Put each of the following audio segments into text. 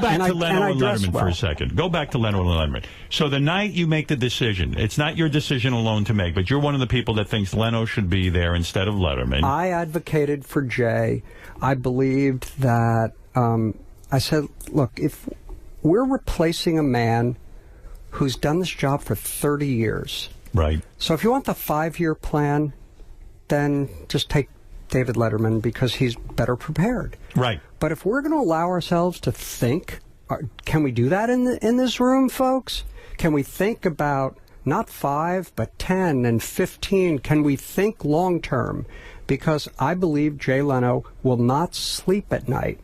back to Leno and Letterman for a second. Go back to Leno and Letterman. So the night you make the decision, it's not your decision alone to make, but you're one of the people that thinks Leno should be there instead of Letterman. I advocated for Jay. I believed that, I said, look, if we're replacing a man who's done this job for 30 years. Right. So if you want the 5-year plan, then just take David Letterman because he's better prepared. Right. But if we're going to allow ourselves to think, can we do that in this room, folks? Can we think about not 5, but 10 and 15? Can we think long term? Because I believe Jay Leno will not sleep at night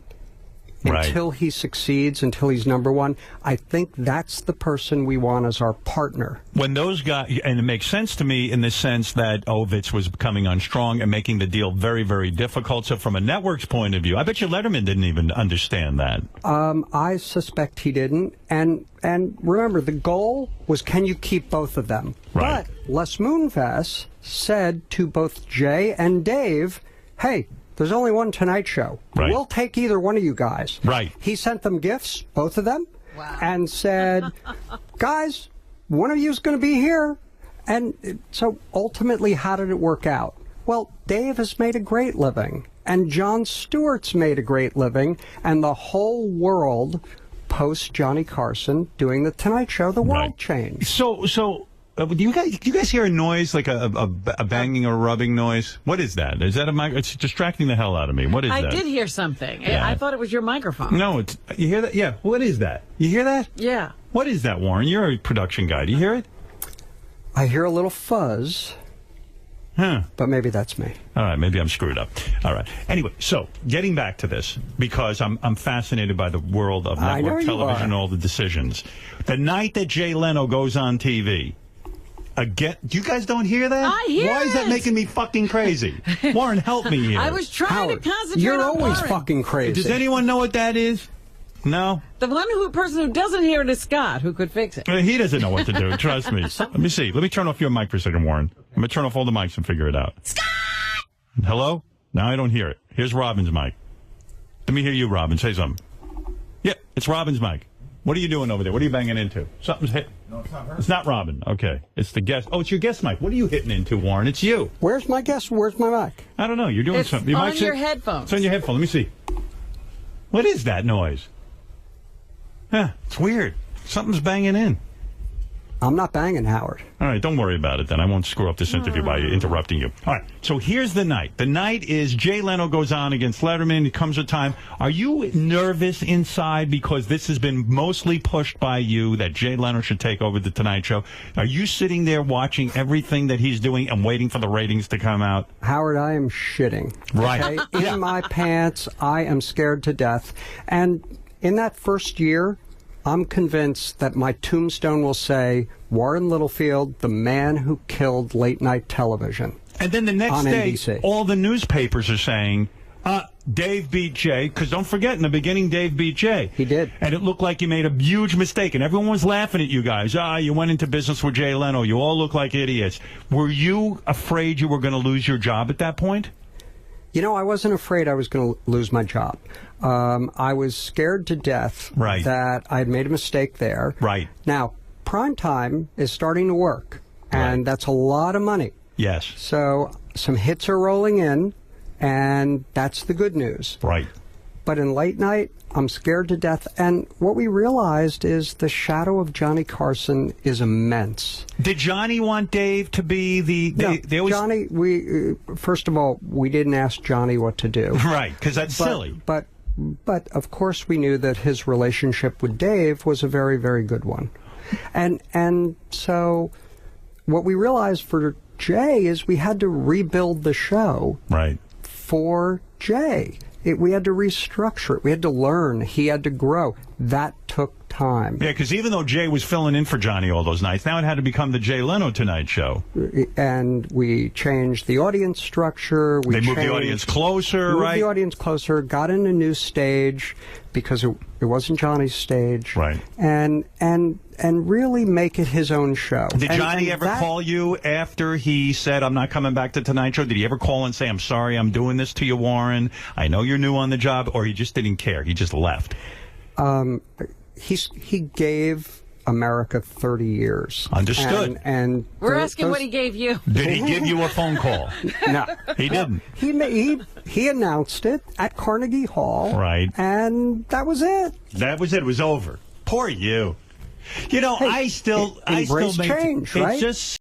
until he succeeds, until he's number one. I think that's the person we want as our partner. When those guys, and it makes sense to me in the sense that Ovitz was becoming unstrong and making the deal very, very difficult. So from a network's point of view, I bet you Letterman didn't even understand that. I suspect he didn't. And remember, the goal was, can you keep both of them? Right. But Les Moonves said to both Jay and Dave, hey, there's only one Tonight Show. Right. We'll take either one of you guys. Right. He sent them gifts, both of them, and said, guys, one of you is going to be here. And so ultimately, how did it work out? Well, Dave has made a great living, and Jon Stewart's made a great living, and the whole world, post Johny Carson doing the Tonight Show, the world changed. So do you guys hear a noise, like a banging or rubbing noise? What is that? Is that a mic? It's distracting the hell out of me. What is that? I did hear something. Yeah. I thought it was your microphone. No, you hear that? Yeah. What is that? You hear that? Yeah. What is that, Warren? You're a production guy. Do you hear it? I hear a little fuzz. Huh. But maybe that's me. All right, maybe I'm screwed up. All right. Anyway, so getting back to this, because I'm fascinated by the world of network television and all the decisions. The night that Jay Leno goes on TV, you guys don't hear that? I hear Why is that making me fucking crazy? Warren, help me here. I was trying to concentrate You're on always Warren. fucking crazy. Does anyone know what that is? No? The person who doesn't hear it is Scott, who could fix it. He doesn't know what to do. Trust me. Let me see. Let me turn off your mic for a second, Warren. I'm going to turn off all the mics and figure it out. Scott! Hello? Now I don't hear it. Here's Robin's mic. Let me hear you, Robin. Say something. Yeah, it's Robin's mic. What are you doing over there? What are you banging into? Something's hit. No, it's not her. It's not Robin. Okay. It's the guest. Oh, it's your guest mic. What are you hitting into, Warren? It's you. Where's my guest? Where's my mic? I don't know. You're doing It's something. on your headphones. It's on your headphone. Let me see. What is that noise? Huh, it's weird. Something's banging in. I'm not banging, Howard. All right, don't worry about it then. I won't screw up this interview by interrupting you. All right, so here's the night. The night is Jay Leno goes on against Letterman. It comes a time. Are you nervous inside because this has been mostly pushed by you that Jay Leno should take over the Tonight Show? Are you sitting there watching everything that he's doing and waiting for the ratings to come out? Howard, I am shitting. Right. Okay? In my pants, I am scared to death. And in that first year, I'm convinced that my tombstone will say, Warren Littlefield, the man who killed late-night television. And then the next day, NBC. all the newspapers are saying, Dave beat Jay, because don't forget, in the beginning, Dave beat Jay. He did. And it looked like you made a huge mistake, and everyone was laughing at you guys. You went into business with Jay Leno. You all look like idiots. Were you afraid you were going to lose your job at that point? You know, I wasn't afraid I was going to lose my job. I was scared to death that I had made a mistake there. Right. Now, prime time is starting to work, and that's a lot of money. Yes. So some hits are rolling in, and that's the good news. Right. But in late night, I'm scared to death. And what we realized is the shadow of Johny Carson is immense. Did Johnny want Dave to be the... Johnny, first of all, we didn't ask Johnny what to do. Right, because that's silly. But of course we knew that his relationship with Dave was a very, very good one. And so what we realized for Jay is we had to rebuild the show for Jay. We had to restructure it. We had to learn. He had to grow. That took time. Yeah, because even though Jay was filling in for Johnny all those nights, now it had to become the Jay Leno Tonight Show. And we changed the audience structure. They moved the audience closer, moved the audience closer, got in a new stage because it wasn't Johnny's stage. Right. And really make it his own show. Did Johnny ever call you after he said, I'm not coming back to Tonight Show? Did he ever call and say, I'm sorry, I'm doing this to you, Warren? I know you're new on the job, or he just didn't care? He just left? he gave America 30 years. Understood. And we're asking what he gave you. Did he give you a phone call? No, he didn't. He announced it at Carnegie Hall. Right. And that was it. That was it. It was over. Poor you. You know, Hey, I still embrace make change, right? It's just